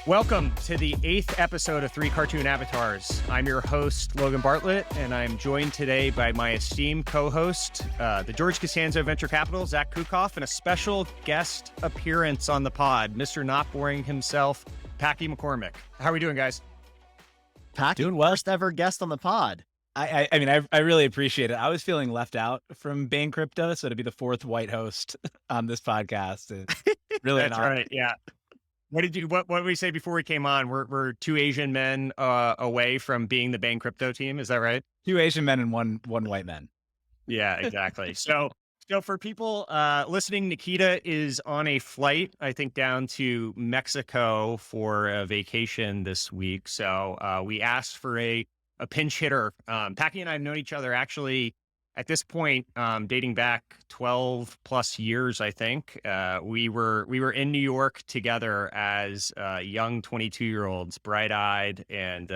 Welcome to the 8th episode of Three Cartoon Avatars. I'm your host, Logan Bartlett, and I'm joined today by my esteemed co-host, the George Costanza Venture Capital, Zach Kukoff, and a special guest appearance on the pod, Mr. Not Boring himself, Packy McCormick. How are we doing, guys? Packy, Doing well. first ever guest on the pod. I mean, I really appreciate it. I was feeling left out from Bain Crypto, so to be the fourth white host on this podcast is really That's right, yeah. What did we say before we came on? We're two Asian men away from being the Bain Crypto team. Is that right? Two Asian men and one white man. Yeah, exactly. So for people listening, Nikita is on a flight, I think, down to Mexico for a vacation this week. So we asked for a pinch hitter. Packy and I have known each other actually at this point, dating back 12 plus years, I think. We were in New York together as young 22-year-olds, bright-eyed and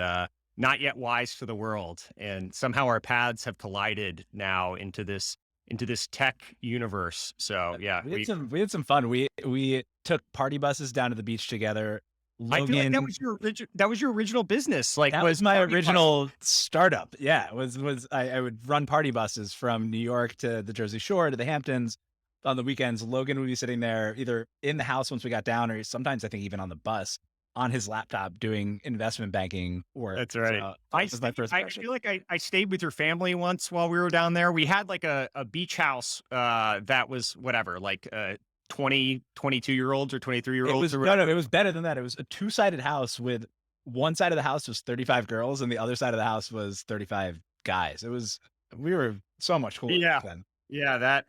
not yet wise to the world. And somehow our paths have collided now into this tech universe. So yeah, we had some fun. We took party buses down to the beach together. Logan, I feel like that was your original business. Like that was my original startup. Yeah, I would run party buses from New York to the Jersey Shore to the Hamptons on the weekends. Logan would be sitting there either in the house once we got down, or sometimes I think even on the bus on his laptop doing investment banking work. That's right. So that was my first impression. I feel like I stayed with your family once while we were down there. We had like a beach house that was whatever, like 22-year-olds or 23-year-olds. No, it was better than that. It was a two-sided house with one side of the house was 35 girls and the other side of the house was 35 guys. We were so much cooler then. Yeah,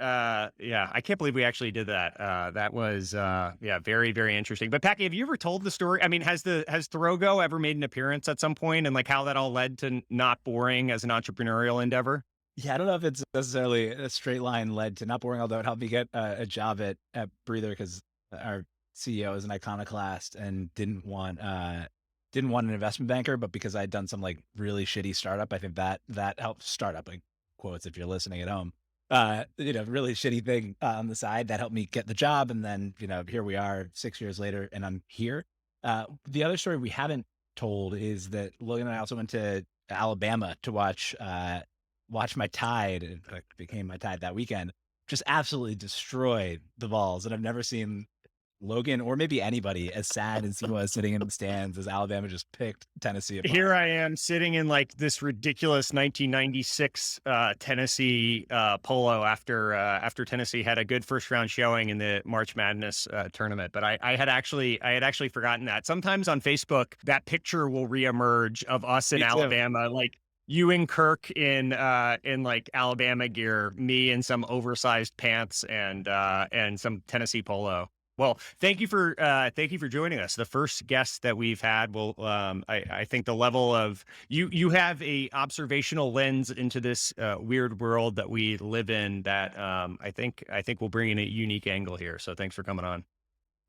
I can't believe we actually did that. That was, very, very interesting. But Packy, have you ever told the story? I mean, has Throgo ever made an appearance at some point, and like how that all led to Not Boring as an entrepreneurial endeavor? Yeah, I don't know if it's necessarily a straight line led to Not Boring, although it helped me get a job at Breather because our CEO is an iconoclast and didn't want an investment banker, but because I'd done some like really shitty startup, I think that helped startup, like quotes if you're listening at home. Really shitty thing on the side that helped me get the job. And then, here we are 6 years later and I'm here. The other story we haven't told is that Logan and I also went to Alabama to watch my Tide. It became my Tide that weekend. Just absolutely destroyed the Vols. And I've never seen Logan or maybe anybody as sad as he was sitting in the stands as Alabama just picked Tennessee apart. Here I am sitting in like this ridiculous 1996 Tennessee polo after Tennessee had a good first round showing in the March Madness tournament. But I had actually forgotten that. Sometimes on Facebook that picture will reemerge of us in Alabama, like you and Kirk in like Alabama gear, me in some oversized pants and some Tennessee polo. Well, thank you for joining us. The first guest that we've had will, I think the level of you have a observational lens into this weird world that we live in that I think will bring in a unique angle here. So thanks for coming on.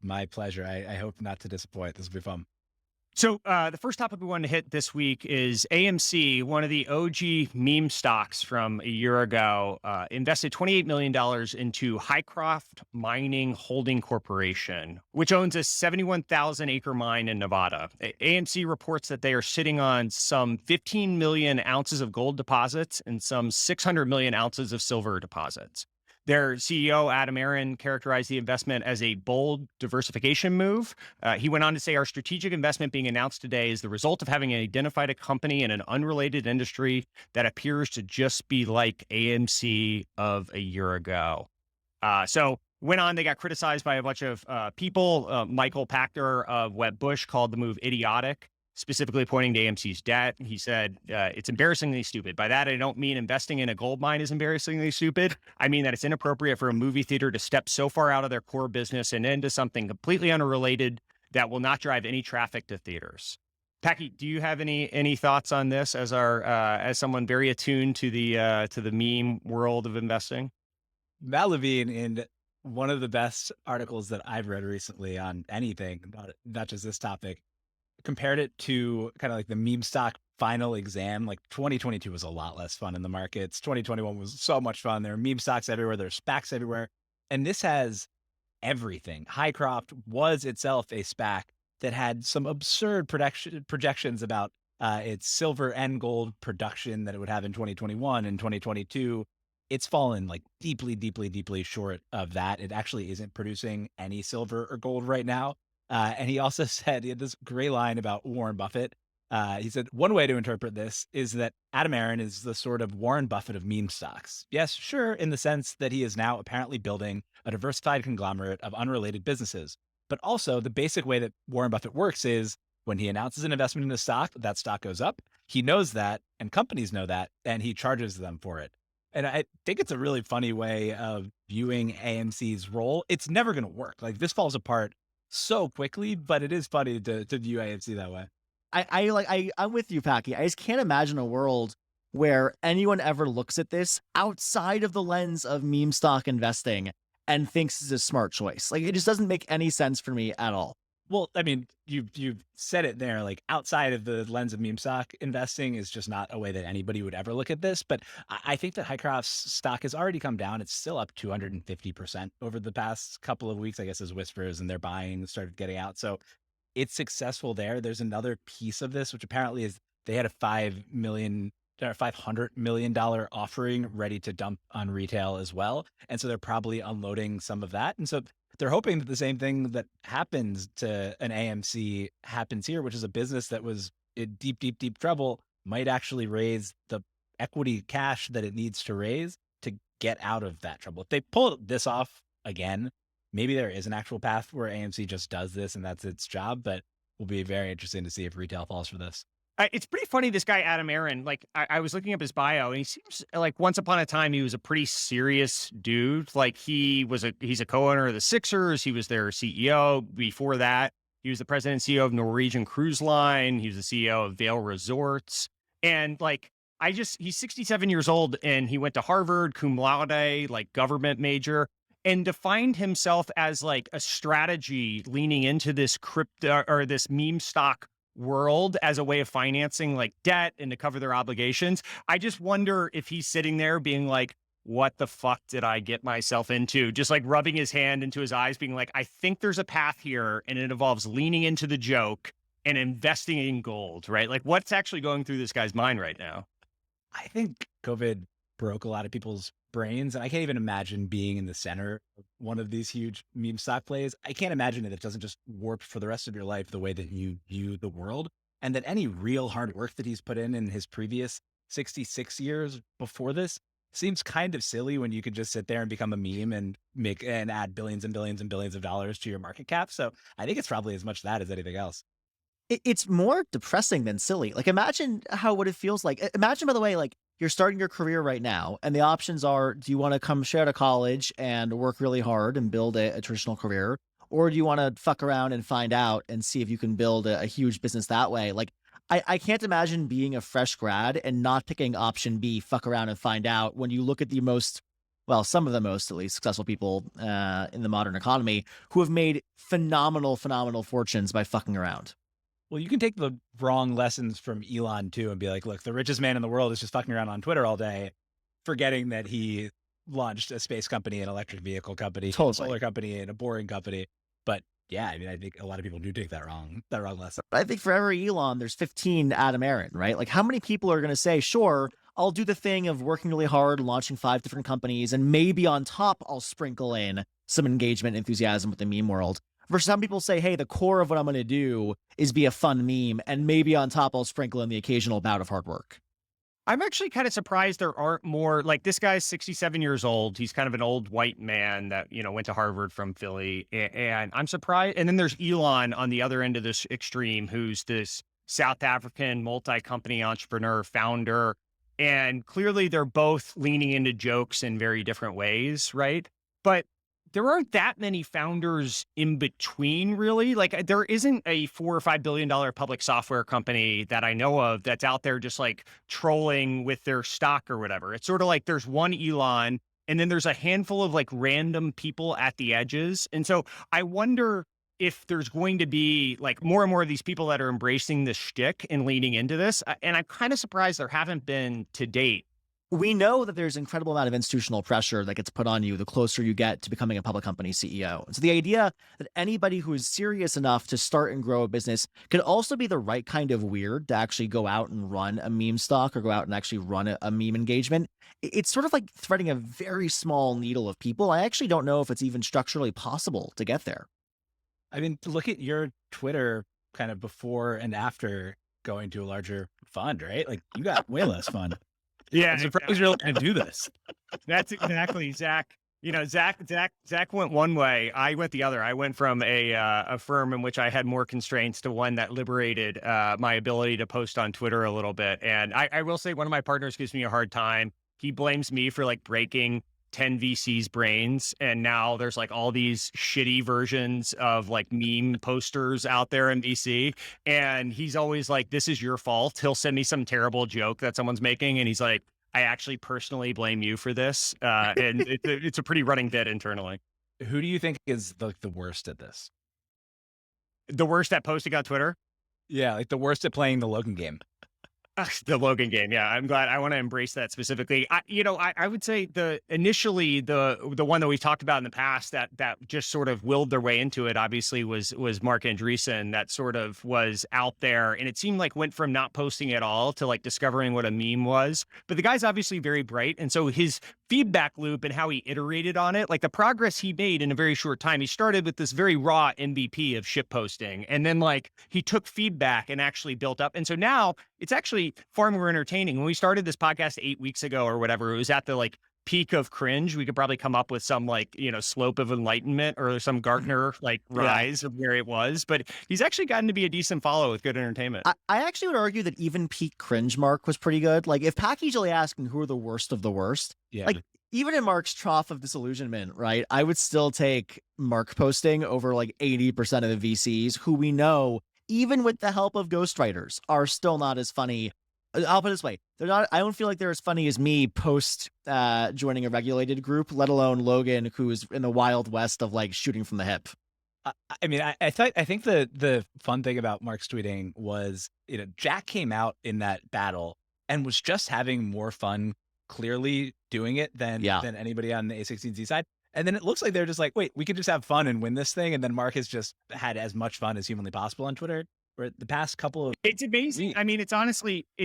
My pleasure. I hope not to disappoint. This will be fun. So the first topic we wanted to hit this week is AMC, one of the OG meme stocks from a year ago, invested $28 million into Highcroft Mining Holding Corporation, which owns a 71,000 acre mine in Nevada. AMC reports that they are sitting on some 15 million ounces of gold deposits and some 600 million ounces of silver deposits. Their CEO, Adam Aron, characterized the investment as a bold diversification move. He went on to say, our strategic investment being announced today is the result of having identified a company in an unrelated industry that appears to just be like AMC of a year ago. So went on, they got criticized by a bunch of people. Michael Pachter of Wedbush called the move idiotic, specifically pointing to AMC's debt. He said, it's embarrassingly stupid. By that, I don't mean investing in a gold mine is embarrassingly stupid. I mean that it's inappropriate for a movie theater to step so far out of their core business and into something completely unrelated that will not drive any traffic to theaters. Packy, do you have any thoughts on this as someone very attuned to the meme world of investing? Matt Levine, in one of the best articles that I've read recently on anything, not just this topic, compared it to kind of like the meme stock final exam. Like 2022 was a lot less fun in the markets. 2021 was so much fun. There are meme stocks everywhere. There's SPACs everywhere. And this has everything. Highcroft was itself a SPAC that had some absurd projections about its silver and gold production that it would have in 2021 and 2022. It's fallen like deeply, deeply, deeply short of that. It actually isn't producing any silver or gold right now. And he also said, he had this great line about Warren Buffett. He said, one way to interpret this is that Adam Aron is the sort of Warren Buffett of meme stocks. Yes, sure, in the sense that he is now apparently building a diversified conglomerate of unrelated businesses. But also, the basic way that Warren Buffett works is when he announces an investment in a stock, that stock goes up. He knows that, and companies know that, and he charges them for it. And I think it's a really funny way of viewing AMC's role. It's never going to work. Like, this falls apart so quickly, but it is funny to view AMC that way. I'm with you, Packy. I just can't imagine a world where anyone ever looks at this outside of the lens of meme stock investing and thinks it's a smart choice. Like, it just doesn't make any sense for me at all. Well, I mean, you've said it there, like outside of the lens of meme stock investing is just not a way that anybody would ever look at this. But I think that Hycroft's stock has already come down. It's still up 250% over the past couple of weeks, I guess, as whispers and their buying started getting out. So it's successful there. There's another piece of this, which apparently is they had a $500 million offering ready to dump on retail as well. And so they're probably unloading some of that. And so they're hoping that the same thing that happens to an AMC happens here, which is a business that was in deep, deep, deep trouble, might actually raise the equity cash that it needs to raise to get out of that trouble. If they pull this off again, maybe there is an actual path where AMC just does this and that's its job, but will be very interesting to see if retail falls for this. It's pretty funny, this guy, Adam Aron, like I was looking up his bio and he seems like once upon a time, he was a pretty serious dude. Like he's a co-owner of the Sixers. He was their CEO. Before that, he was the president and CEO of Norwegian Cruise Line. He was the CEO of Vail Resorts. And like, he's 67 years old and he went to Harvard, cum laude, like government major. And defined himself as like a strategy leaning into this crypto or this meme stock world as a way of financing like debt and to cover their obligations. I just wonder if he's sitting there being like, what the fuck did I get myself into? Just like rubbing his hand into his eyes, being like, I think there's a path here and it involves leaning into the joke and investing in gold, right? Like what's actually going through this guy's mind right now? I think COVID broke a lot of people's brains, and I can't even imagine being in the center of one of these huge meme stock plays. I can't imagine that it doesn't just warp for the rest of your life the way that you view the world, and that any real hard work that he's put in his previous 66 years before this seems kind of silly when you could just sit there and become a meme and add billions and billions and billions of dollars to your market cap. So I think it's probably as much that as anything else. It's more depressing than silly. Like, imagine what it feels like. Imagine, by the way, like you're starting your career right now and the options are, do you want to come straight out of college and work really hard and build a traditional career? Or do you want to fuck around and find out and see if you can build a huge business that way? Like, I can't imagine being a fresh grad and not picking option B, fuck around and find out, when you look at some of the most at least successful people in the modern economy who have made phenomenal fortunes by fucking around. Well, you can take the wrong lessons from Elon too and be like, look, the richest man in the world is just fucking around on Twitter all day, forgetting that he launched a space company, an electric vehicle company, a solar company, and a boring company. But yeah, I mean, I think a lot of people do take that wrong lesson. I think for every Elon, there's 15 Adam Aron, right? Like, how many people are going to say, sure, I'll do the thing of working really hard, launching 5 different companies, and maybe on top, I'll sprinkle in some engagement, enthusiasm with the meme world. Versus some people say, hey, the core of what I'm going to do is be a fun meme, and maybe on top I'll sprinkle in the occasional bout of hard work. I'm actually kind of surprised there aren't more, like this guy's 67 years old. He's kind of an old white man that, went to Harvard from Philly. And I'm surprised. And then there's Elon on the other end of this extreme, who's this South African multi-company entrepreneur founder. And clearly they're both leaning into jokes in very different ways, right? But there aren't that many founders in between, really. Like, there isn't a $4 or $5 billion public software company that I know of that's out there just like trolling with their stock or whatever. It's sort of like there's one Elon and then there's a handful of like random people at the edges. And so I wonder if there's going to be like more and more of these people that are embracing this shtick and leaning into this. And I'm kind of surprised there haven't been to date. We know that there's incredible amount of institutional pressure that gets put on you the closer you get to becoming a public company CEO. And so the idea that anybody who is serious enough to start and grow a business could also be the right kind of weird to actually go out and run a meme stock or go out and actually run a meme engagement. It's sort of like threading a very small needle of people. I actually don't know if it's even structurally possible to get there. I mean, to look at your Twitter kind of before and after going to a larger fund, right? Like you got way less fun. Yeah, I'm surprised you're going to do this. That's exactly Zach. Zach went one way. I went the other. I went from a firm in which I had more constraints to one that liberated my ability to post on Twitter a little bit. And I will say one of my partners gives me a hard time. He blames me for like breaking 10 VCs brains. And now there's like all these shitty versions of like meme posters out there in VC. And he's always like, this is your fault. He'll send me some terrible joke that someone's making. And he's like, I actually personally blame you for this. And it's a pretty running bit internally. Who do you think is the worst at this? The worst at posting on Twitter? Yeah, like the worst at playing the Logan game. The Logan game. Yeah, I'm glad. I want to embrace that specifically. I would say initially the one that we've talked about in the past that just sort of willed their way into it obviously was Mark Andreessen, that sort of was out there, and it seemed like went from not posting at all to like discovering what a meme was. But the guy's obviously very bright, and so his feedback loop and how he iterated on it, like the progress he made in a very short time. He started with this very raw MVP of ship posting, and then like he took feedback and actually built up. And so now it's actually far more entertaining. When we started this podcast 8 weeks ago or whatever, it was at the like peak of cringe. We could probably come up with some like, slope of enlightenment or some Gartner like rise of where it was, but he's actually gotten to be a decent follow with good entertainment. I actually would argue that even peak cringe Mark was pretty good. Like if Packy's really asking who are the worst of the worst, like even in Mark's trough of disillusionment, right, I would still take Mark posting over like 80% of the VCs who we know, even with the help of ghostwriters, are still not as funny. I'll put it this way. They're not, I don't feel like they're as funny as me post joining a regulated group, let alone Logan, who's in the wild west of like shooting from the hip. I mean, I think the fun thing about Mark's tweeting was, Jack came out in that battle and was just having more fun clearly doing it than anybody on the A16Z side. And then it looks like they're just like, wait, we could just have fun and win this thing. And then Mark has just had as much fun as humanly possible on Twitter. For the past couple of It's amazing. I mean, it's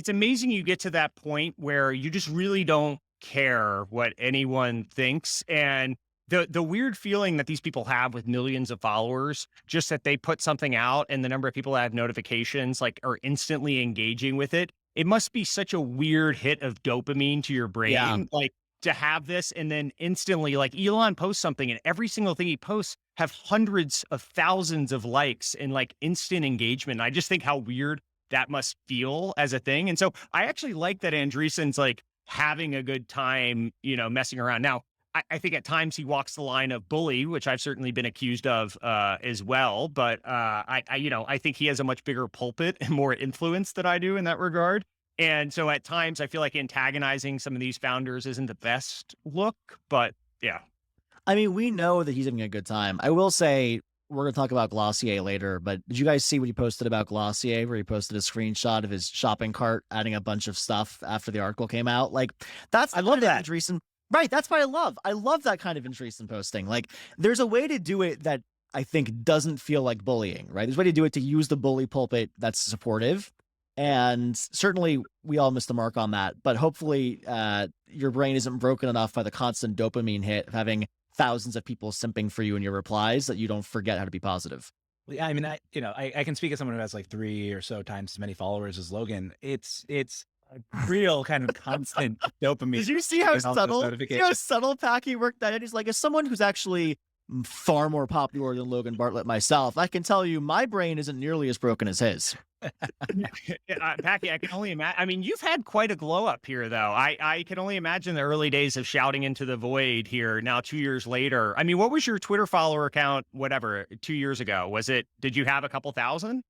amazing you get to that point where you just really don't care what anyone thinks. And the weird feeling that these people have with millions of followers, just that they put something out and the number of people that have notifications like are instantly engaging with it. It must be such a weird hit of dopamine to your brain. Like to have this and then instantly, like Elon posts something and every single thing he posts have hundreds of thousands of likes and like instant engagement. I just think how weird that must feel as a thing. And so I actually like that Andreessen's like having a good time, messing around. Now, I think at times he walks the line of bully, which I've certainly been accused of as well. But I think he has a much bigger pulpit and more influence than I do in that regard. And so at times I feel like antagonizing some of these founders isn't the best look, but yeah. I mean, we know that he's having a good time. I will say, we're going to talk about Glossier later, but did you guys see what he posted about Glossier, where he posted a screenshot of his shopping cart, adding a bunch of stuff after the article came out? Like, I love that. Andreessen, right. That's what I love. I love that kind of Andreessen posting. Like, there's a way to do it that I think doesn't feel like bullying, right? There's a way to do it to use the bully pulpit that's supportive. And certainly we all missed the mark on that. But hopefully your brain isn't broken enough by the constant dopamine hit of having thousands of people simping for you in your replies that you don't forget how to be positive. Yeah, I mean, I can speak as someone who has like 3 or so times as many followers as Logan. It's a real kind of constant dopamine. Did you see how subtle Packy worked that in? He's like, as someone who's actually far more popular than Logan Bartlett myself, I can tell you my brain isn't nearly as broken as his. Packy, I can only imagine. I mean, you've had quite a glow up here, though. I can only imagine the early days of shouting into the void here. Now, 2 years later, I mean, what was your Twitter follower count? Whatever, 2 years ago, did you have a couple thousand?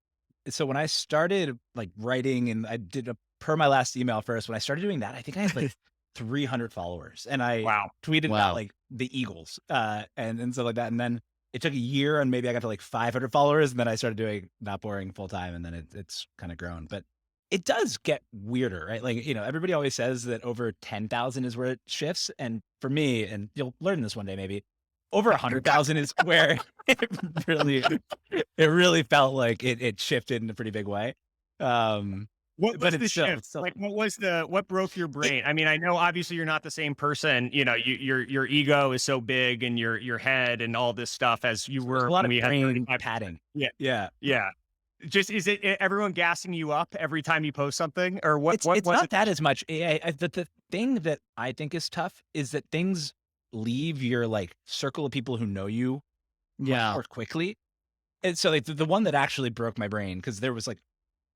So when I started like writing, and I did per my last email first, when I started doing that, I think I had like 300 followers, and I tweeted about like the Eagles and stuff like that. And then it took a year, and maybe I got to like 500 followers, and then I started doing Not Boring full time, and then it's kind of grown. But it does get weirder, right? Like, everybody always says that over 10,000 is where it shifts. And for me, and you'll learn this one day maybe, over 100,000 is where really, it really felt like it shifted in a pretty big way. Um, What but was the it's still, shift? Like, what broke your brain? I mean, I know obviously you're not the same person. Your ego is so big, and your head and all this stuff as you there's a were lot when of we had brain 35. padding. Yeah, Yeah. yeah. Just is it everyone gassing you up every time you post something, or what? What It's was not it? that as much. The thing that I think is tough is that things leave your like circle of people who know you much Yeah. more quickly. And so like the one that actually broke my brain, because there was like,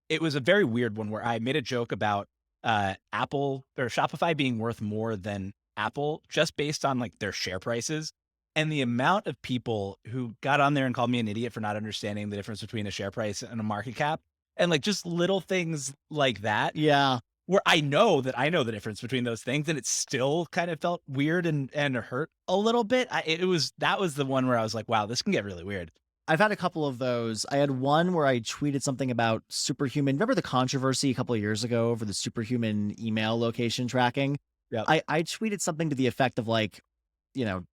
it was a very weird one where I made a joke about Apple or Shopify being worth more than Apple just based on like their share prices. And the amount of people who got on there and called me an idiot for not understanding the difference between a share price and a market cap, and like just little things like that, Yeah. where I know that I know the difference between those things, and it still kind of felt weird and hurt a little bit. That was the one where I was like, wow, this can get really weird. I've had a couple of those. I had one where I tweeted something about superhuman. Remember the controversy a couple of years ago over the superhuman email location tracking? Yep. I tweeted something to the effect of like, you know,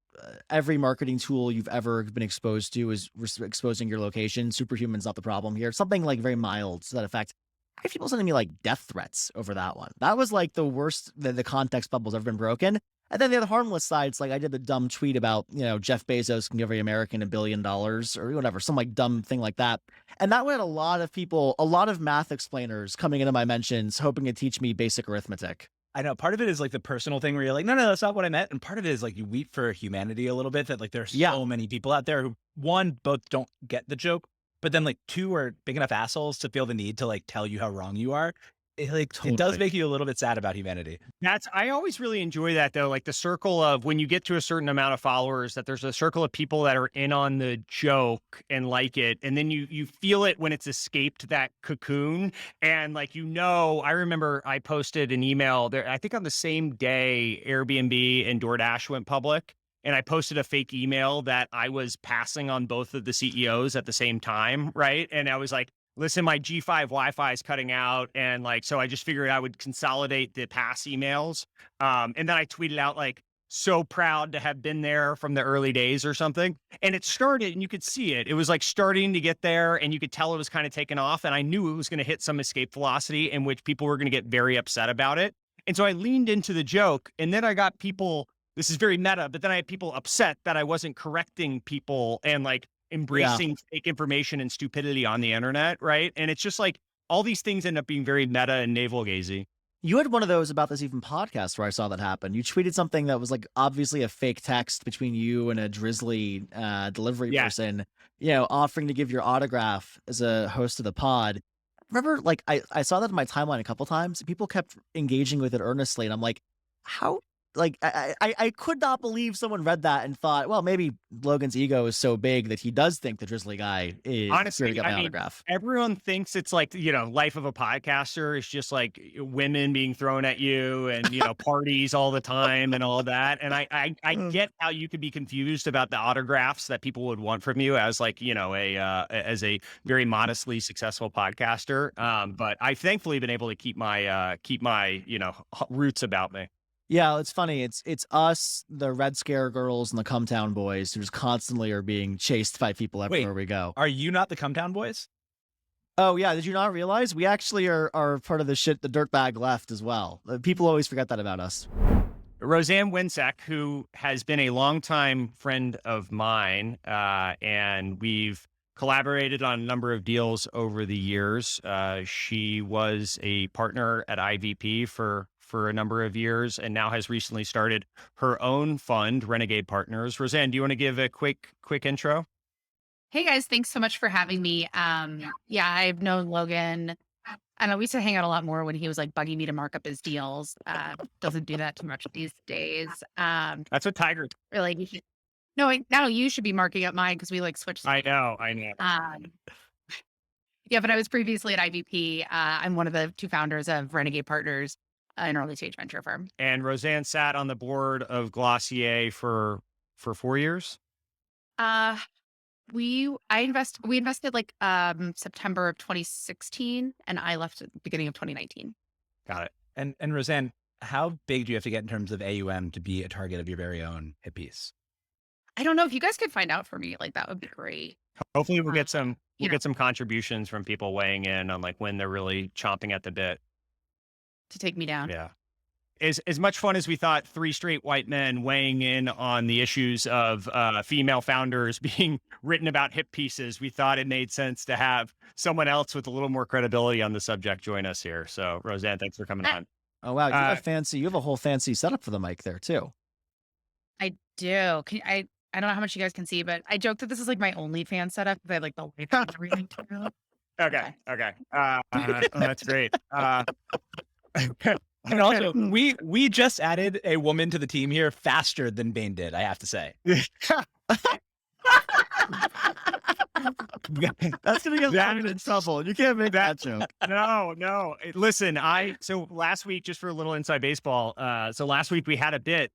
every marketing tool you've ever been exposed to is exposing your location. Superhuman's not the problem here. Something like very mild to that effect. I have people sending me like death threats over that one. That was like the worst that the context bubble's ever been broken. And then the other harmless side, it's like I did the dumb tweet about, Jeff Bezos can give every American $1 billion or whatever, some like dumb thing like that. And that had a lot of people, a lot of math explainers coming into my mentions, hoping to teach me basic arithmetic. I know part of it is like the personal thing where you're like, no, that's not what I meant. And part of it is like you weep for humanity a little bit, that like there's Yeah. so many people out there who, one, both don't get the joke, but then like two are big enough assholes to feel the need to like tell you how wrong you are. It does Totally. make you a little bit sad about humanity. I always really enjoy that though, like the circle of when you get to a certain amount of followers, that there's a circle of people that are in on the joke and like it. And then you feel it when it's escaped that cocoon. And like, I remember I posted an email there, I think on the same day Airbnb and DoorDash went public. And I posted a fake email that I was passing on both of the CEOs at the same time. Right. And I was like, listen, my G5 Wi-Fi is cutting out. And like, so I just figured I would consolidate the pass emails. And then I tweeted out like, so proud to have been there from the early days or something. And it started and you could see it. It was like starting to get there and you could tell it was kind of taking off. And I knew it was going to hit some escape velocity in which people were going to get very upset about it. And so I leaned into the joke, and then I got people, this is very meta, but then I had people upset that I wasn't correcting people and like embracing fake information and stupidity on the internet, right? And it's just like all these things end up being very meta and navel-gazy. You had one of those about this even podcast where I saw that happen. You tweeted something that was like obviously a fake text between you and a drizzly delivery person, offering to give your autograph as a host of the pod. Remember, like I saw that in my timeline a couple times. People kept engaging with it earnestly, and I'm like, how? Like I could not believe someone read that and thought, well, maybe Logan's ego is so big that he does think the drizzly guy is Honestly, here to get my autograph. everyone thinks it's like, life of a podcaster is just like women being thrown at you and, parties all the time and all that. And I get how you could be confused about the autographs that people would want from you as like, as a very modestly successful podcaster. But I've thankfully been able to keep my, roots about me. Yeah, it's funny. It's us, the Red Scare girls, and the Cumtown boys who just constantly are being chased by people everywhere we go. Are you not the Cumtown boys? Oh yeah, did you not realize we actually are part of the dirtbag left as well? People always forget that about us. Roseanne Wincek, who has been a longtime friend of mine, and we've collaborated on a number of deals over the years. She was a partner at IVP for a number of years and now has recently started her own fund, Renegade Partners. Roseanne, do you want to give a quick intro? Hey guys, thanks so much for having me. Yeah, I've known Logan. I know we used to hang out a lot more when he was like bugging me to mark up his deals. Doesn't do that too much these days. That's what Tiger. Really, now you should be marking up mine because we like switched. I know. Yeah, but I was previously at IVP. I'm one of the two founders of Renegade Partners, an early stage venture firm. And Roseanne sat on the board of Glossier for 4 years. We invested like September of 2016, and I left at the beginning of 2019. Got it. And Roseanne, how big do you have to get in terms of AUM to be a target of your very own hit piece? I don't know if you guys could find out for me, like that would be great. Hopefully we'll get some You know, get some contributions from people weighing in on like when they're really chomping at the bit. to take me down. Yeah. As much fun as we thought 3 straight white men weighing in on the issues of female founders being written about hip pieces, we thought it made sense to have someone else with a little more credibility on the subject join us here. So Roseanne, thanks for coming on. Oh wow, you Uh, have a whole fancy setup for the mic there too. I do. I don't know how much you guys can see, but I joke that this is like my OnlyFans setup because I have like the lights and everything too. Okay. That's great. And also, we just added a woman to the team here faster than Bane did, I have to say. That's gonna get That- Logan in trouble. You can't make that joke. No. Listen, so last week, just for a little inside baseball, so last week we had a bit.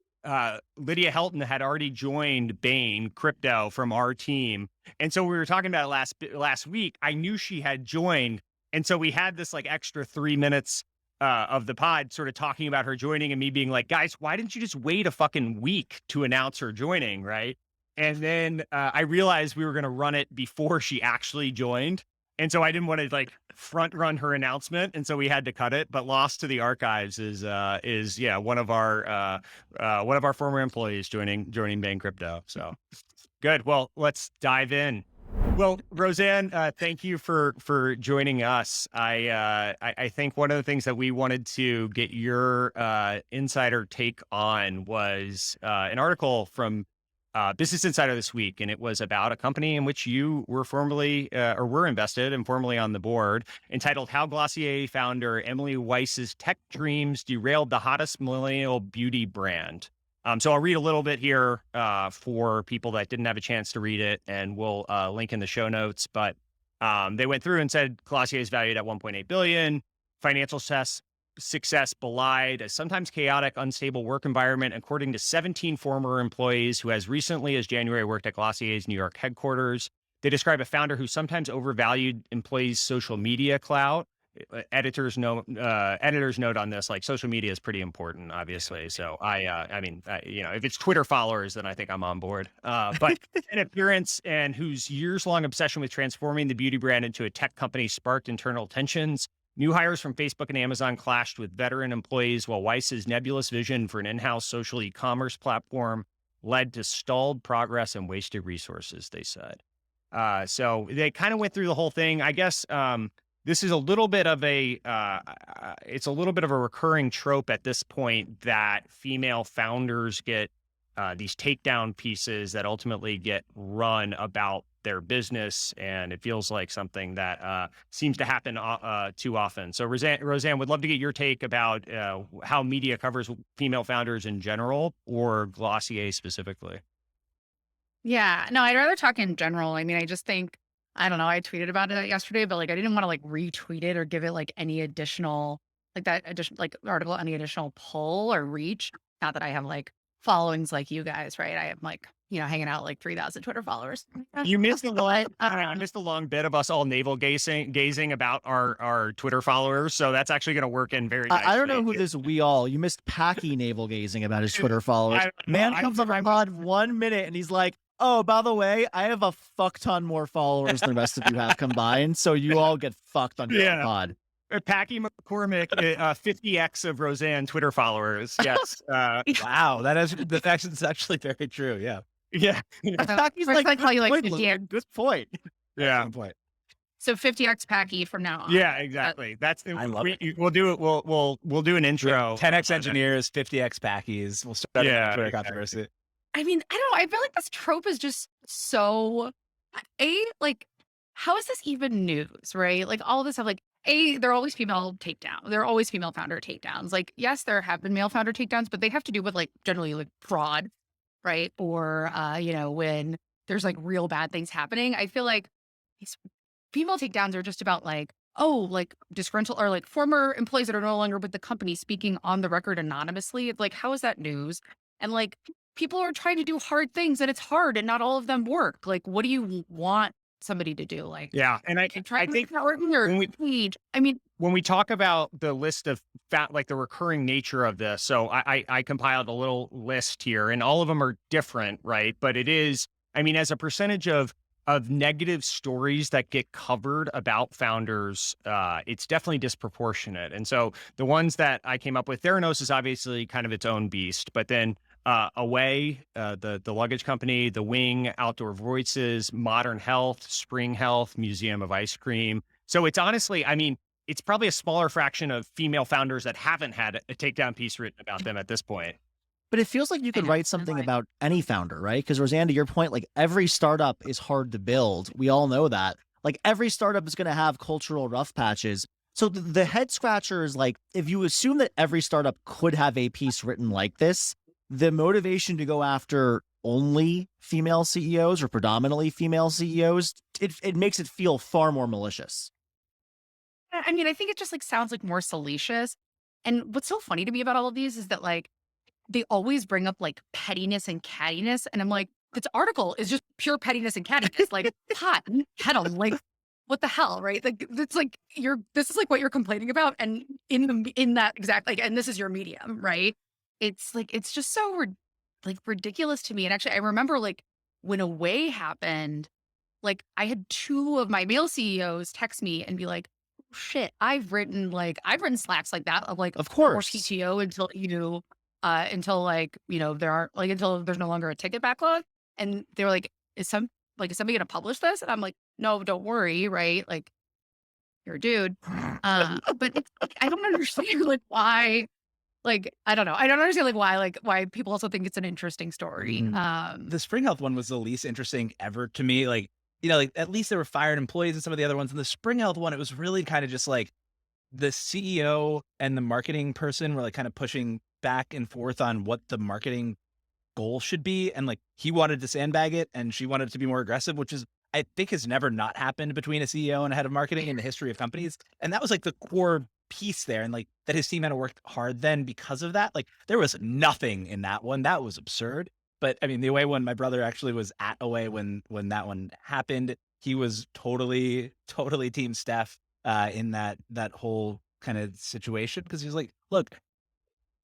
Lydia Helton had already joined Bain Crypto from our team, and so we were talking about it last week. I knew she had joined, and so we had this like extra 3 minutes of the pod, sort of talking about her joining, and me being like, guys, why didn't you just wait a fucking week to announce her joining, right? And then I realized we were going to run it before she actually joined. And so I didn't want to like front run her announcement. And so we had to cut it, but lost to the archives is one of our former employees joining Bain Crypto. So good. Well, let's dive in. Well, Roseanne, thank you for joining us. I think one of the things that we wanted to get your insider take on was an article from Business Insider this week, and it was about a company in which you were formerly or were invested and formerly on the board, entitled "How Glossier Founder Emily Weiss's Tech Dreams Derailed the Hottest Millennial Beauty Brand." So I'll read a little bit here for people that didn't have a chance to read it, and we'll link in the show notes. But they went through and said Glossier is valued at $1.8 billion. Financial success belied a sometimes chaotic, unstable work environment, according to 17 former employees who as recently as January worked at Glossier's New York headquarters. They describe a founder who sometimes overvalued employees' social media clout. Editors note on this, like social media is pretty important, obviously. So if it's Twitter followers, then I think I'm on board. But an appearance and whose years-long obsession with transforming the beauty brand into a tech company sparked internal tensions. New hires from Facebook and Amazon clashed with veteran employees, while Weiss's nebulous vision for an in-house social e-commerce platform led to stalled progress and wasted resources, they said. So they kind of went through the whole thing. I guess this is a little bit of a recurring trope at this point that female founders get these takedown pieces that ultimately get run about their business, and it feels like something that seems to happen too often. So Roseanne, would love to get your take about how media covers female founders in general or Glossier specifically. Yeah, no, I'd rather talk in general. I mean, I just think, I don't know, I tweeted about it yesterday, but like I didn't want to like retweet it or give it like any additional, like that additional, like article, any additional pull or reach. Not that I have like followings like you guys, right? I am like, hanging out like 3,000 Twitter followers. You missed I missed a long bit of us all navel gazing about our Twitter followers. So that's actually going to work in very nicely. I don't know who this we all. You missed Packy navel gazing about his Twitter followers. Man comes on our pod 1 minute and he's like, "Oh, by the way, I have a fuck ton more followers than the rest of you have combined, so you all get fucked on your pod." Packy McCormick, 50x of Roseanne Twitter followers. Yes. Wow, that's actually very true. Yeah. Yeah. Packy's First I call you like point, 50x. good point. Yeah. Good point. So 50x Packy from now on. Yeah, exactly. That's I love it. We'll do it. We'll do an intro. 10x engineers, 50x Packies. We'll start a Twitter controversy. I mean, I don't know. I feel like this trope is just so like, how is this even news, right? Like all this stuff, like they're always female takedown. They're always female founder takedowns. Like, yes, there have been male founder takedowns, but they have to do with like generally like fraud, right? Or when there's like real bad things happening. I feel like these female takedowns are just about like, like disgruntled or like former employees that are no longer with the company speaking on the record anonymously. It's like, how is that news? And like, people are trying to do hard things and it's hard and not all of them work. Like, what do you want somebody to do? Like, Yeah, and I keep trying I to think make that work on your when we page. I mean, when we talk about the list of like the recurring nature of this, so I compiled a little list here, and all of them are different, right? But it is, I mean, as a percentage of negative stories that get covered about founders, it's definitely disproportionate. And so the ones that I came up with, Theranos is obviously kind of its own beast, but then Away, the luggage company, The Wing, Outdoor Voices, Modern Health, Spring Health, Museum of Ice Cream. So it's honestly, I mean, it's probably a smaller fraction of female founders that haven't had a takedown piece written about them at this point. But it feels like you I could know. write something about any founder, right? Because Roseanne, to your point, like every startup is hard to build. We all know that. Like every startup is going to have cultural rough patches. So the head scratcher is like, if you assume that every startup could have a piece written like this, the motivation to go after only female CEOs or predominantly female CEOs, it makes it feel far more malicious. I mean, I think it just like sounds like more salacious. And what's so funny to me about all of these is that like they always bring up like pettiness and cattiness. And I'm like, this article is just pure pettiness and cattiness. Like, hot kettle, like, what the hell, right? Like, it's like this is like what you're complaining about. And in that exact, like, and this is your medium, right? It's like, it's just so like ridiculous to me. And actually, I remember like when Away happened, like I had two of my male CEOs text me and be like, shit, I've written slacks like that of like Of more course. PTO until like, there aren't like until there's no longer a ticket backlog. And they were like, is somebody gonna publish this? And I'm like, no, don't worry, right? Like you're a dude. But it's like, I don't understand like why, like, I don't know. I don't understand like why people also think it's an interesting story. The Spring Health one was the least interesting ever to me. Like, like at least there were fired employees and some of the other ones. And the Spring Health one, it was really kind of just like the CEO and the marketing person were like kind of pushing back and forth on what the marketing goal should be. And like he wanted to sandbag it and she wanted it to be more aggressive, which is, I think, has never not happened between a CEO and a head of marketing in the history of companies. And that was like the core piece there. And like that his team had to work hard then because of that. Like there was nothing in that one. That was absurd. But I mean, the Away one, my brother actually was at Away when that one happened. He was totally team Steph in that whole kind of situation. Cause he was like, look,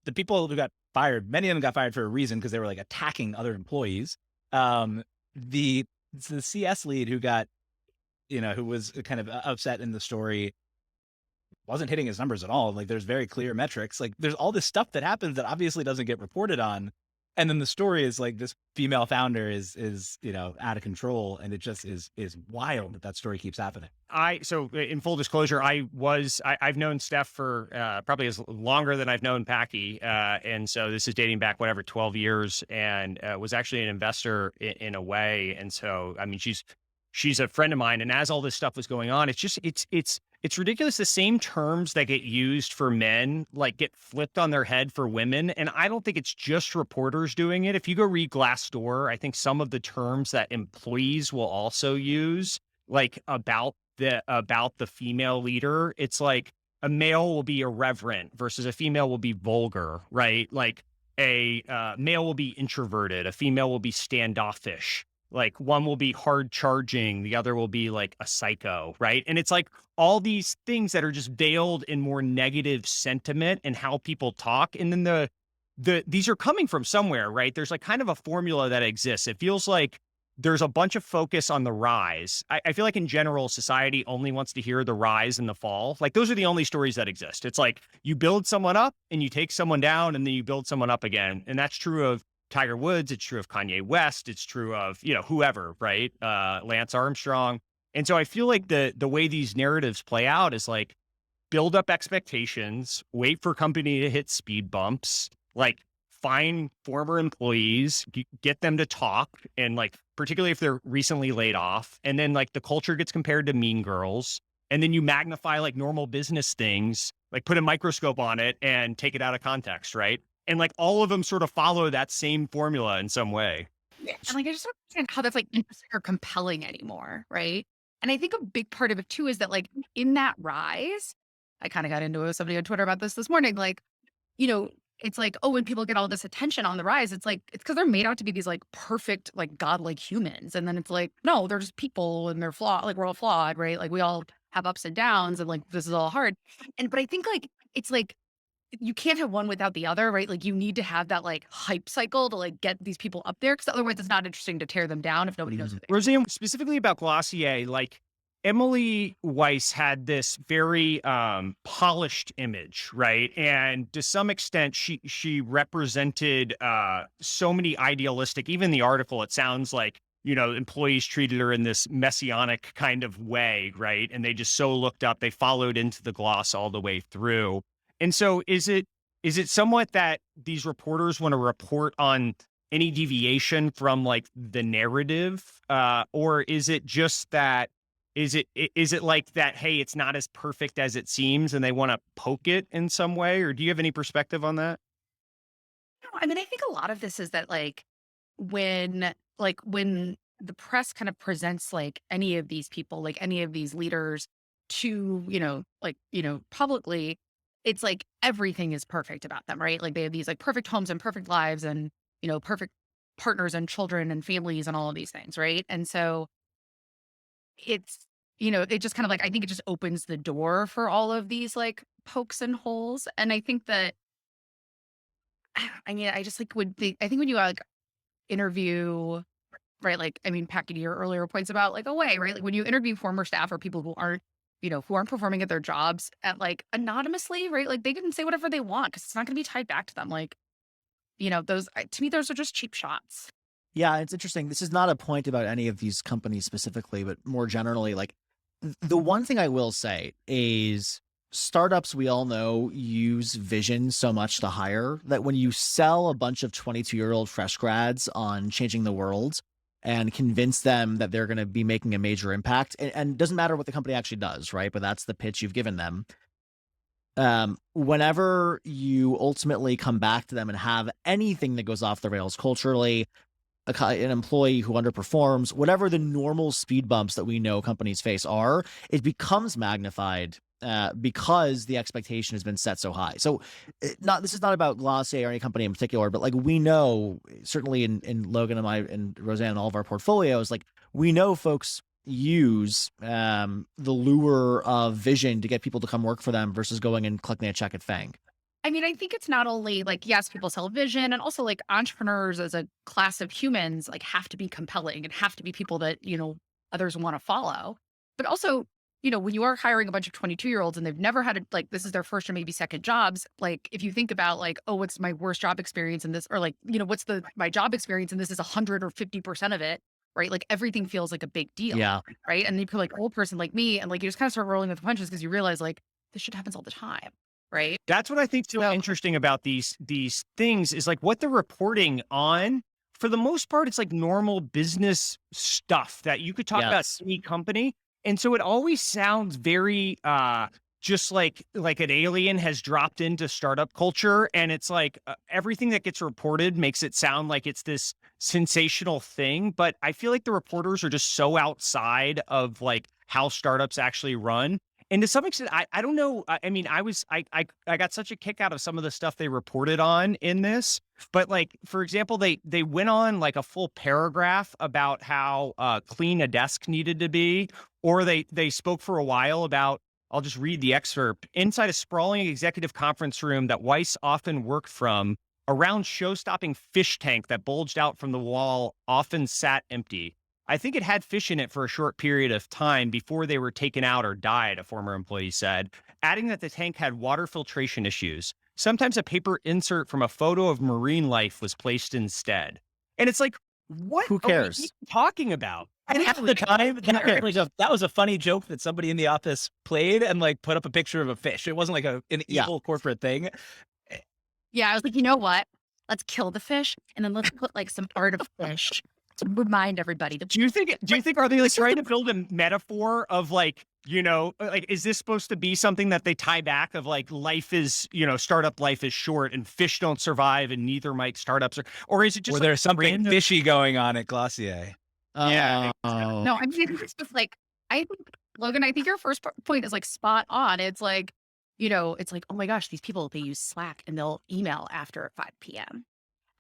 the people who got fired, many of them got fired for a reason because they were like attacking other employees. The CS lead who got, who was kind of upset in the story wasn't hitting his numbers at all. Like there's very clear metrics. Like there's all this stuff that happens that obviously doesn't get reported on. And then the story is like this female founder is out of control, and it just is wild that story keeps happening. So in full disclosure, I've known Steph for probably as longer than I've known Packy, and so this is dating back 12 years, and was actually an investor in Away, and so I mean she's a friend of mine, and as all this stuff was going on, it's ridiculous. The same terms that get used for men like get flipped on their head for women. And I don't think it's just reporters doing it. If you go read Glassdoor, I think some of the terms that employees will also use, like about the female leader, it's like a male will be irreverent versus a female will be vulgar, right? Like a male will be introverted, a female will be standoffish. Like one will be hard charging, the other will be like a psycho, right? And it's like all these things that are just veiled in more negative sentiment and how people talk. And then these are coming from somewhere, right? There's like kind of a formula that exists. It feels like there's a bunch of focus on the rise. I feel like in general, society only wants to hear the rise and the fall. Like those are the only stories that exist. It's like you build someone up and you take someone down and then you build someone up again. And that's true of Tiger Woods, it's true of Kanye West, it's true of, whoever, right? Lance Armstrong. And so I feel like the way these narratives play out is like build up expectations, wait for company to hit speed bumps, like find former employees, get them to talk, and like particularly if they're recently laid off, and then like the culture gets compared to Mean Girls, and then you magnify like normal business things, like put a microscope on it and take it out of context, right? And like all of them sort of follow that same formula in some way. And like I just don't understand how that's like interesting or compelling anymore, right? And I think a big part of it too is that like in that rise, I kind of got into it with somebody on Twitter about this morning. Like, it's like, oh, when people get all this attention on the rise, it's like, it's because they're made out to be these like perfect, like godlike humans. And then it's like, no, they're just people and they're flawed. Like we're all flawed, right? Like we all have ups and downs and like this is all hard. But I think like, it's like, you can't have one without the other, right? Like you need to have that like hype cycle to like get these people up there. Cause otherwise it's not interesting to tear them down if nobody knows who they are. Roseanne, specifically about Glossier, like Emily Weiss had this very polished image, right? And to some extent, she represented so many idealistic. Even the article, it sounds like employees treated her in this messianic kind of way, right? And they just so looked up, they followed into the gloss all the way through. And so, is it somewhat that these reporters want to report on any deviation from like the narrative, or is it just that? Is it like that, hey, it's not as perfect as it seems and they want to poke it in some way? Or do you have any perspective on that? No, I mean, I think a lot of this is that when when the press kind of presents like any of these people, like any of these leaders to, publicly, it's like everything is perfect about them, right? Like they have these like perfect homes and perfect lives and, perfect partners and children and families and all of these things, right? And so it's, it just kind of like, I think it just opens the door for all of these like pokes and holes. And I think that, I mean, I just like I think when you like interview, right? Like, I mean, Packy, to your earlier points about like a way, right? Like when you interview former staff or people who aren't, who aren't performing at their jobs at like anonymously, right? Like they can say whatever they want because it's not going to be tied back to them. Like, those, to me, those are just cheap shots. Yeah, it's interesting. This is not a point about any of these companies specifically, but more generally, like the one thing I will say is startups, we all know, use vision so much to hire that when you sell a bunch of 22-year-old fresh grads on changing the world and convince them that they're going to be making a major impact, and it doesn't matter what the company actually does, right? But that's the pitch you've given them. Whenever you ultimately come back to them and have anything that goes off the rails culturally, an employee who underperforms, whatever the normal speed bumps that we know companies face are, it becomes magnified because the expectation has been set so high. So this is not about Glossier or any company in particular, but like we know, certainly in Logan and I and Roseanne and all of our portfolios, like we know folks use the lure of vision to get people to come work for them versus going and collecting a check at Fang. I mean, I think it's not only like, yes, people sell vision, and also like entrepreneurs as a class of humans, like have to be compelling and have to be people that, others want to follow. But also, when you are hiring a bunch of 22-year-olds and they've never had this is their first or maybe second jobs. Like if you think about like, oh, what's my worst job experience in this? Or like, what's my job experience and this is 100 or 50% of it, right? Like everything feels like a big deal. Yeah. Right. And then you put like old person like me and like, you just kind of start rolling with the punches because you realize like this shit happens all the time. Right. That's what I think so interesting about these things is like what they're reporting on. For the most part, it's like normal business stuff that you could talk about any company. And so it always sounds very just like an alien has dropped into startup culture. And it's like everything that gets reported makes it sound like it's this sensational thing. But I feel like the reporters are just so outside of like how startups actually run. And to some extent, I don't know. I mean, I got such a kick out of some of the stuff they reported on in this. But like, for example, they went on like a full paragraph about how clean a desk needed to be, or they spoke for a while about, I'll just read the excerpt. Inside a sprawling executive conference room that Weiss often worked from, a round show-stopping fish tank that bulged out from the wall often sat empty. I think it had fish in it for a short period of time before they were taken out or died, a former employee said, adding that the tank had water filtration issues. Sometimes a paper insert from a photo of marine life was placed instead. And it's like, what Who cares? are we talking about? And half the time, that was a funny joke that somebody in the office played and like put up a picture of a fish. It wasn't like an evil corporate thing. Yeah, I was like, you know what? Let's kill the fish and then let's put like some art of fish to remind everybody. Do you think are they like trying to build a metaphor of like, like, is this supposed to be something that they tie back of like life is, startup life is short and fish don't survive and neither might startups, or is it just or like there's something random fishy going on at Glossier? Yeah. No, I mean, it's just like, Logan, I think your first point is like spot on. It's like, it's like, oh my gosh, these people, they use Slack and they'll email after 5 p.m.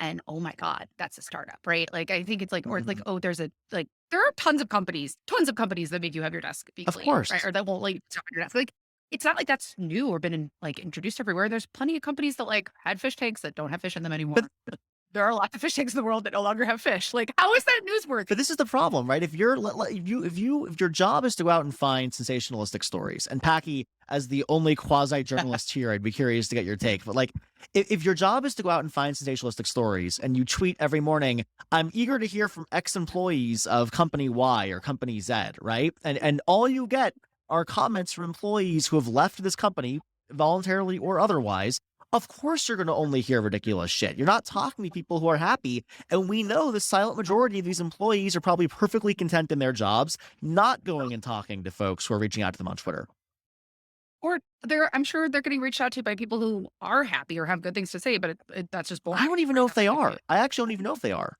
And oh my God, that's a startup, right? Like, I think it's like, or it's like, Mhm. oh, there are tons of companies that make you have your desk be Of clean, right? course. Or that won't let you sit on your desk. Like, it's not like that's new or been introduced everywhere. There's plenty of companies that like had fish tanks that don't have fish in them But anymore. There are lots of fish tanks in the world that no longer have fish. Like, how is that newsworthy? But this is the problem, right? If you're if your job is to go out and find sensationalistic stories, and Packy, as the only quasi journalist here, I'd be curious to get your take. But like, if your job is to go out and find sensationalistic stories, and you tweet every morning, I'm eager to hear from ex employees of company Y or company Z, right? And all you get are comments from employees who have left this company voluntarily or otherwise. Of course, you're going to only hear ridiculous shit. You're not talking to people who are happy. And we know the silent majority of these employees are probably perfectly content in their jobs, not going and talking to folks who are reaching out to them on Twitter. Or I'm sure they're getting reached out to by people who are happy or have good things to say, but that's just boring. I don't even know if they are. I actually don't even know if they are.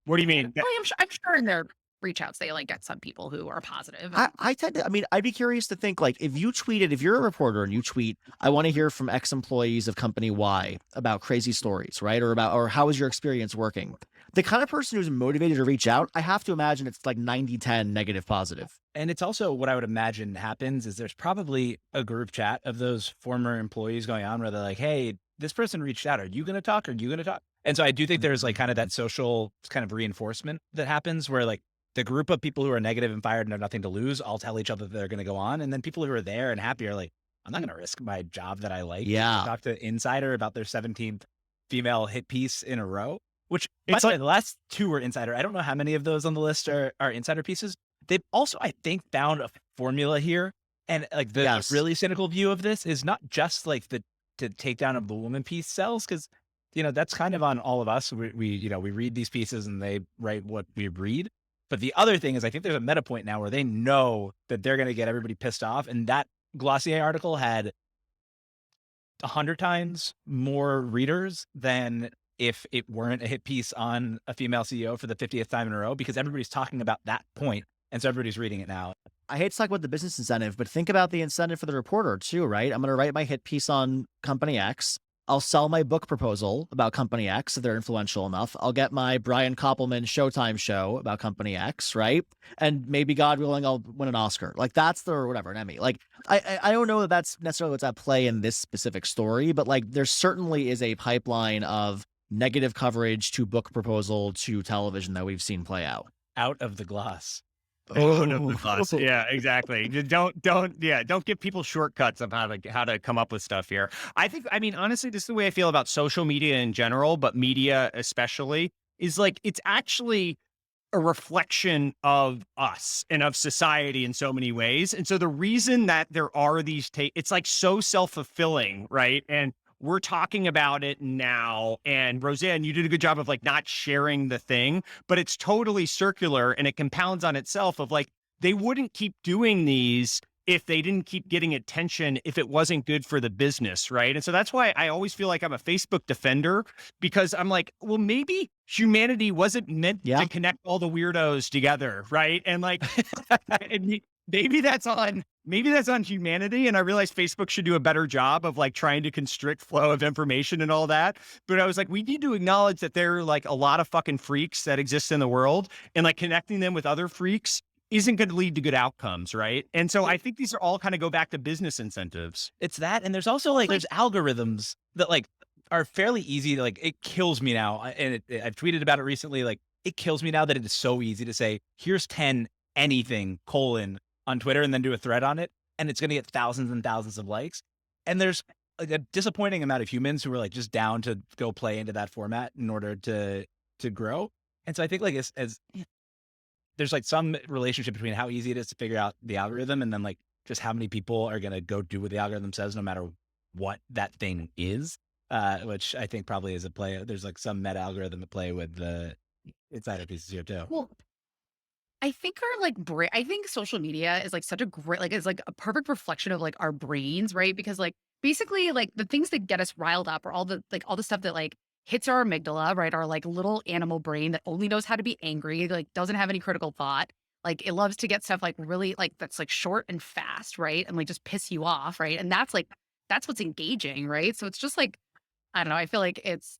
What do you mean? Well, I'm sure in their reach outs, they like get some people who are positive. I tend to, I mean, I'd be curious to think like if you're a reporter and you tweet, I want to hear from ex employees of company Y about crazy stories, right? Or how was your experience working? The kind of person who's motivated to reach out, I have to imagine it's like 90-10 negative positive. And it's also what I would imagine happens is there's probably a group chat of those former employees going on where they're like, hey, this person reached out. Are you going to talk? Are you going to talk? And so I do think there's like kind of that social kind of reinforcement that happens where like the group of people who are negative and fired and have nothing to lose all tell each other that they're going to go on. And then people who are there and happy are like, I'm not going to risk my job that I like. Yeah. To talk to Insider about their 17th female hit piece in a row, which It's by the way, the last two were Insider. I don't know how many of those on the list are Insider pieces. They've also, I think, found a formula here. And like the Yes. really cynical view of this is not just like the takedown of the woman piece sells, because that's kind of on all of us. We read these pieces and they write what we read. But the other thing is, I think there's a meta point now where they know that they're going to get everybody pissed off. And that Glossier article had 100 times more readers than if it weren't a hit piece on a female CEO for the 50th time in a row, because everybody's talking about that point. And so everybody's reading it now. I hate to talk about the business incentive, but think about the incentive for the reporter too, right? I'm going to write my hit piece on company X. I'll sell my book proposal about company X if they're influential enough. I'll get my Brian Koppelman Showtime show about company X, right? And maybe, God willing, I'll win an Oscar. Like or whatever, an Emmy. Like I don't know that that's necessarily what's at play in this specific story, but like there certainly is a pipeline of negative coverage to book proposal to television that we've seen play out. Out of the gloss. Oh, no, yeah, exactly. Don't give people shortcuts of how to come up with stuff here. I mean, honestly, this is the way I feel about social media in general, but media especially, is like it's actually a reflection of us and of society in so many ways. And so the reason that there are these it's like so self-fulfilling, right? And we're talking about it now. And Roseanne, you did a good job of like not sharing the thing, but it's totally circular and it compounds on itself of like, they wouldn't keep doing these if they didn't keep getting attention, if it wasn't good for the business, right? And so that's why I always feel like I'm a Facebook defender, because I'm like, well, maybe humanity wasn't meant to connect all the weirdos together, right? And like, and maybe that's on humanity. And I realize Facebook should do a better job of like trying to constrict flow of information and all that. But I was like, we need to acknowledge that there are like a lot of fucking freaks that exist in the world, and like connecting them with other freaks isn't going to lead to good outcomes, right? And so I think these are all kind of go back to business incentives. It's that, and there's also like there's algorithms that like are fairly easy to like. It kills me now, and I've tweeted about it recently. Like it kills me now that it is so easy to say, here's 10 anything : on Twitter and then do a thread on it, and it's going to get thousands and thousands of likes. And there's like a disappointing amount of humans who are like just down to go play into that format in order to grow. And so I think like as there's like some relationship between how easy it is to figure out the algorithm and then like just how many people are going to go do what the algorithm says, no matter what that thing is, which I think probably is a play. There's like some meta algorithm at play with the Insider pieces here too. Well, I think I think social media is like such a great, like, it's like a perfect reflection of like our brains, right? Because like basically like the things that get us riled up are all the stuff that like hits our amygdala, right? Our like little animal brain that only knows how to be angry, like doesn't have any critical thought. Like it loves to get stuff like really like that's like short and fast, right? And like just piss you off, right? And that's like that's what's engaging, right? So it's just like, I don't know. I feel like it's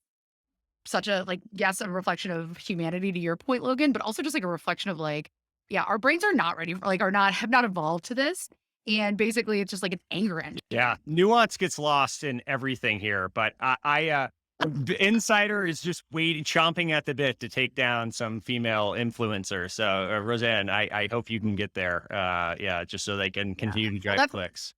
such a like, yes, a reflection of humanity to your point, Logan, but also just like a reflection of like, yeah, our brains are not ready for like have not evolved to this. And basically it's just like an anger engine. Yeah, nuance gets lost in everything here, but the insider is just chomping at the bit to take down some female influencer. So Roseanne, I hope you can get there. Yeah, just so they can continue to drive clicks.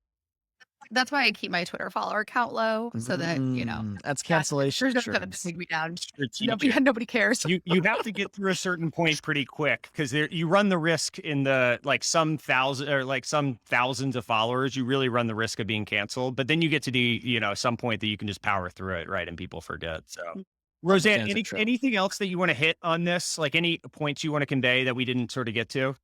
That's why I keep my Twitter follower count low, so that that's cancellation. There's no going to take me down. Strategic. Nobody cares. You have to get through a certain point pretty quick, because you run the risk in the some thousands of followers. You really run the risk of being canceled, but then you get to some point that you can just power through it, right? And people forget. So, Roseanne, anything else that you want to hit on this? Like any points you want to convey that we didn't sort of get to?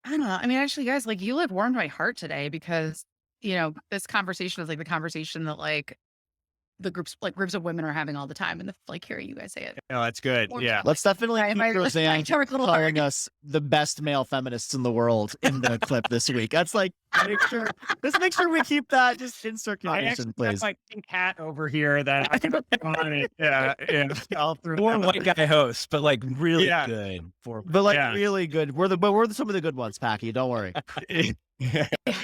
I don't know. I mean, actually, guys, like you like warmed my heart today, because this conversation is like the conversation that like the groups of women are having all the time, and like hearing you guys say it. Oh, that's good. Yeah. Let's definitely keep Roseanne calling us the best male feminists in the world in the clip this week. That's like, let's make sure we keep that just in circulation, please. I think Cat over here that I think on it. Yeah. I'll throw more white guy host, but like really good. Really good. We're some of the good ones, Packy. Don't worry.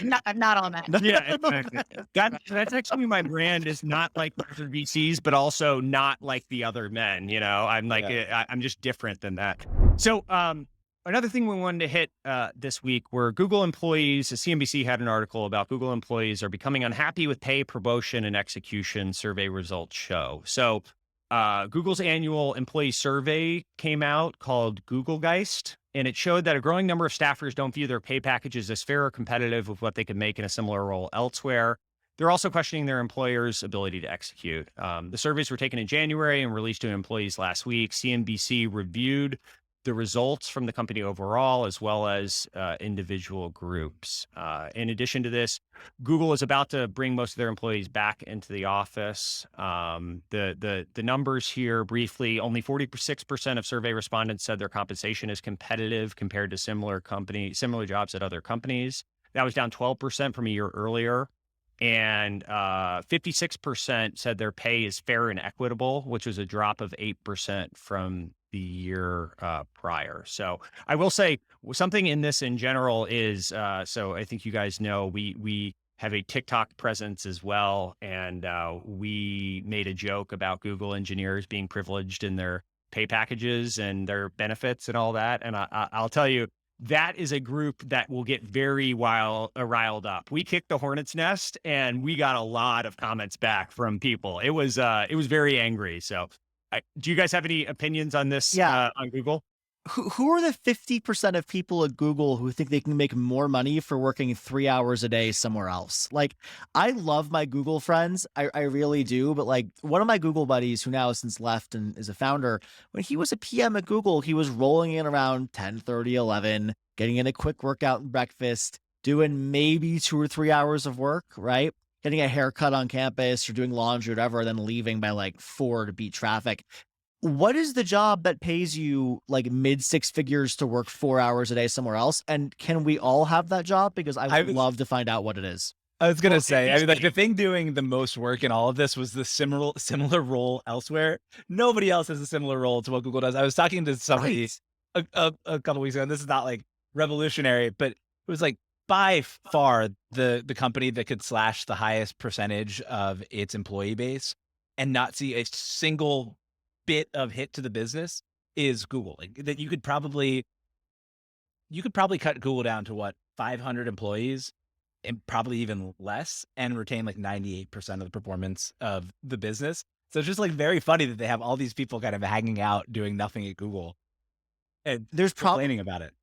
not all men. Yeah, exactly. That's actually my brand, is not like other VCs, but also not like the other men. I'm like, I'm just different than that. So another thing we wanted to hit this week were Google employees. The CNBC had an article about Google employees are becoming unhappy with pay, promotion, and execution, survey results show. So Google's annual employee survey came out called Googlegeist, and it showed that a growing number of staffers don't view their pay packages as fair or competitive with what they could make in a similar role elsewhere. They're also questioning their employer's ability to execute. The surveys were taken in January and released to employees last week. CNBC reviewed the results from the company overall, as well as individual groups. In addition to this, Google is about to bring most of their employees back into the office. The numbers here briefly: only 46% of survey respondents said their compensation is competitive compared to similar jobs at other companies. That was down 12% from a year earlier. And 56% said their pay is fair and equitable, which was a drop of 8% from the year prior. So I will say something in this in general is, so I think you guys know, we have a TikTok presence as well. And we made a joke about Google engineers being privileged in their pay packages and their benefits and all that. And I'll tell you, that is a group that will get very riled up. We kicked the hornet's nest, and we got a lot of comments back from people. It was very angry. So do you guys have any opinions on this on Google? Who are the 50% of people at Google who think they can make more money for working 3 hours a day somewhere else? Like, I love my Google friends. I really do. But like, one of my Google buddies who now has since left and is a founder, when he was a PM at Google, he was rolling in around 10:30, 11, getting in a quick workout and breakfast, doing maybe 2 or 3 hours of work, right? Getting a haircut on campus or doing laundry or whatever, then leaving by like 4 to beat traffic. What is the job that pays you like mid 6 figures to work 4 hours a day somewhere else? And can we all have that job? Because I would love to find out what it is. I was going to say, I mean, like the thing doing the most work in all of this was the similar role elsewhere. Nobody else has a similar role to what Google does. I was talking to somebody a couple weeks ago, and this is not like revolutionary, but it was like by far the company that could slash the highest percentage of its employee base and not see a single bit of hit to the business is Google. Like, that you could probably cut Google down to what, 500 employees and probably even less, and retain like 98% of the performance of the business. So it's just like very funny that they have all these people kind of hanging out doing nothing at Google and there's complaining about it.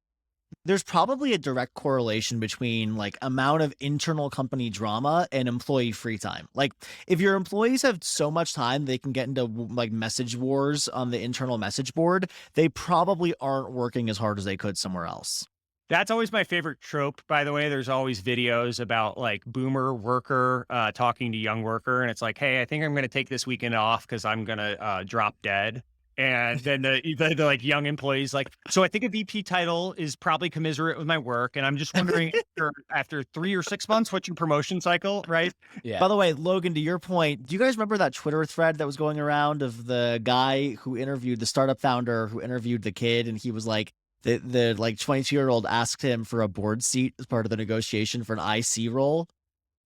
There's probably a direct correlation between like amount of internal company drama and employee free time. Like, if your employees have so much time they can get into like message wars on the internal message board, they probably aren't working as hard as they could somewhere else. That's always my favorite trope, by the way. There's always videos about like boomer worker talking to young worker. And it's like, hey, I think I'm going to take this weekend off because I'm going to drop dead. And then the like young employees like, so I think a VP title is probably commensurate with my work. And I'm just wondering after 3 or 6 months, what's your promotion cycle, right? Yeah. By the way, Logan, to your point, do you guys remember that Twitter thread that was going around of the guy who interviewed the startup founder who interviewed the kid, and he was like, the like 22-year-old asked him for a board seat as part of the negotiation for an IC role?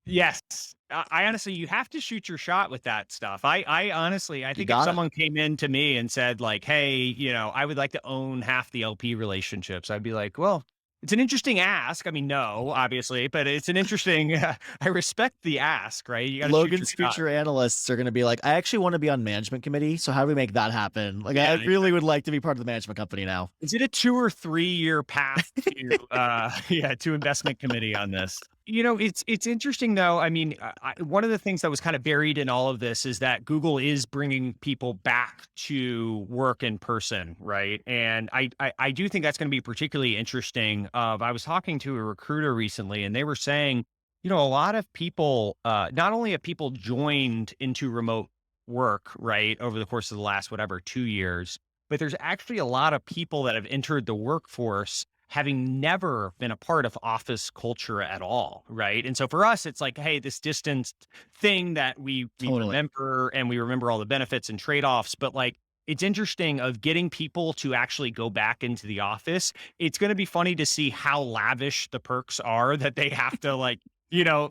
Yes. I honestly, you have to shoot your shot with that stuff. I honestly, I think if got it. someone came in to me and said like, hey, you know, I would like to own half the LP relationships, I'd be like, well, it's an interesting ask. I mean, no, obviously, but it's an interesting, I respect the ask, right? You got to shoot your Logan's shot. future analysts are going to be like, I actually want to be on management committee. So how do we make that happen? Like, Yeah, I really would like to be part of the management company now. Is it a 2 or 3 year path to, to investment committee on this? You know, it's interesting though. I mean, one of the things that was kind of buried in all of this is that Google is bringing people back to work in person, right? And I do think that's going to be particularly interesting. I was talking to a recruiter recently, and they were saying, you know, a lot of people, not only have people joined into remote work, right, over the course of the last, 2 years, but there's actually a lot of people that have entered the workforce having never been a part of office culture at all, right? And so for us, it's like, hey, this distanced thing that we Totally. remember, and we remember all the benefits and trade-offs, but like, it's interesting of getting people to actually go back into the office. It's going to be funny to see how lavish the perks are that they have to like, you know,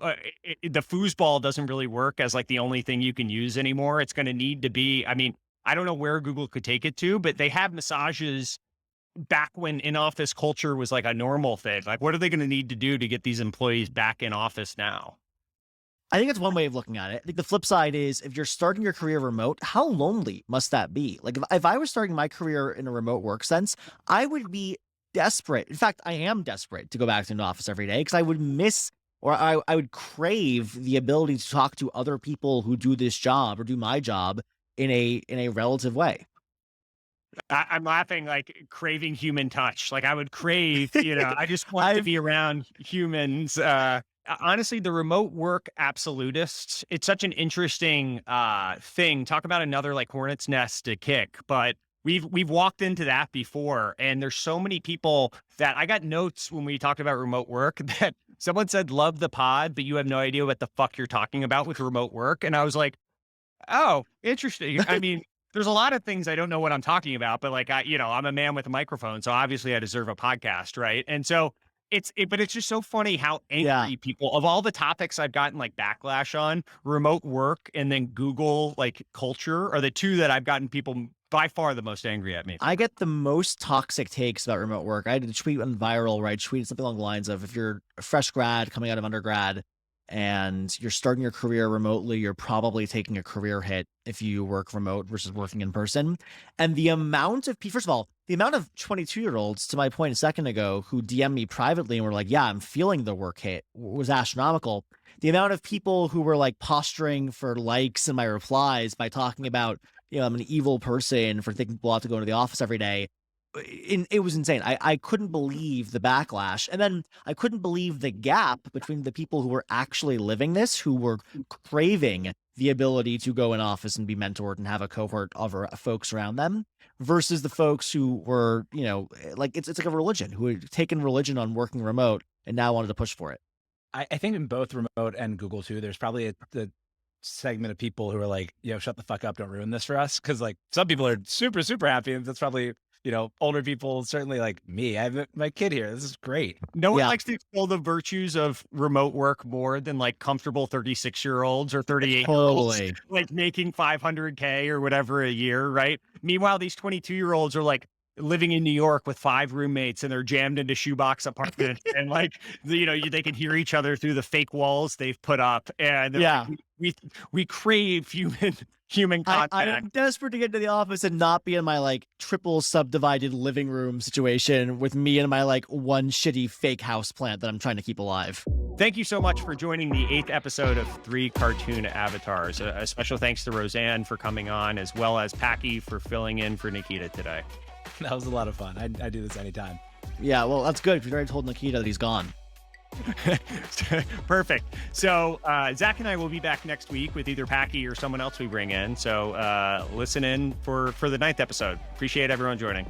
the foosball doesn't really work as like the only thing you can use anymore. It's going to need to be, I mean, I don't know where Google could take it to, but they have massages back when in-office culture was like a normal thing. Like, what are they going to need to do to get these employees back in office now? I think that's one way of looking at it. I think the flip side is if you're starting your career remote, how lonely must that be? Like if I was starting my career in a remote work sense, I would be desperate. In fact, I am desperate to go back to an office every day because I would miss or I would crave the ability to talk to other people who do this job or do my job in a relative way. I'm laughing like craving human touch. Like I would crave, you know, I just want to be around humans. Honestly, the remote work absolutists, it's such an interesting thing. Talk about another like hornet's nest to kick, but we've walked into that before, and there's so many people that I got notes when we talked about remote work that someone said, love the pod, but you have no idea what the fuck you're talking about with remote work. And I was like, oh, interesting. I mean, there's a lot of things I don't know what I'm talking about, but like, I'm a man with a microphone, so obviously I deserve a podcast, right? And so but it's just so funny how angry people, of all the topics I've gotten like backlash on, remote work and then Google like culture are the two that I've gotten people by far the most angry at me. I get the most toxic takes about remote work. I had a tweet went viral where I tweeted something along the lines of, if you're a fresh grad coming out of undergrad and you're starting your career remotely, you're probably taking a career hit if you work remote versus working in person. And the amount of people, first of all, the amount of 22-year-olds, to my point a second ago, who DM me privately and were like, yeah, I'm feeling the work hit, was astronomical. The amount of people who were like posturing for likes in my replies by talking about, I'm an evil person for thinking people have to go into the office every day. It was insane. I couldn't believe the backlash. And then I couldn't believe the gap between the people who were actually living this, who were craving the ability to go in office and be mentored and have a cohort of folks around them, versus the folks who were, like it's like a religion, who had taken religion on working remote and now wanted to push for it. I think in both remote and Google too, there's probably the segment of people who are like, shut the fuck up, don't ruin this for us. Cause like some people are super, super happy. And that's probably, older people, certainly like me. I have my kid here. This is great. No one likes to extol the virtues of remote work more than like comfortable 36-year-olds or 38-year-olds, Totally. like making $500K or whatever a year, right? Meanwhile, these 22-year-olds are like living in New York with 5 roommates and they're jammed into shoebox apartments and like, they can hear each other through the fake walls they've put up. And like, we crave human contact. I am desperate to get to the office and not be in my like triple subdivided living room situation with me and my like one shitty fake house plant that I'm trying to keep alive. Thank you so much for joining the 8th episode of 3 Cartoon Avatars. A special thanks to Roseanne for coming on, as well as Packy for filling in for Nikita today. That was a lot of fun. I do this anytime. Yeah, well, that's good. We've already told Nikita that he's gone. Perfect. So Zach and I will be back next week with either Packy or someone else we bring in. So listen in for the 9th episode. Appreciate everyone joining.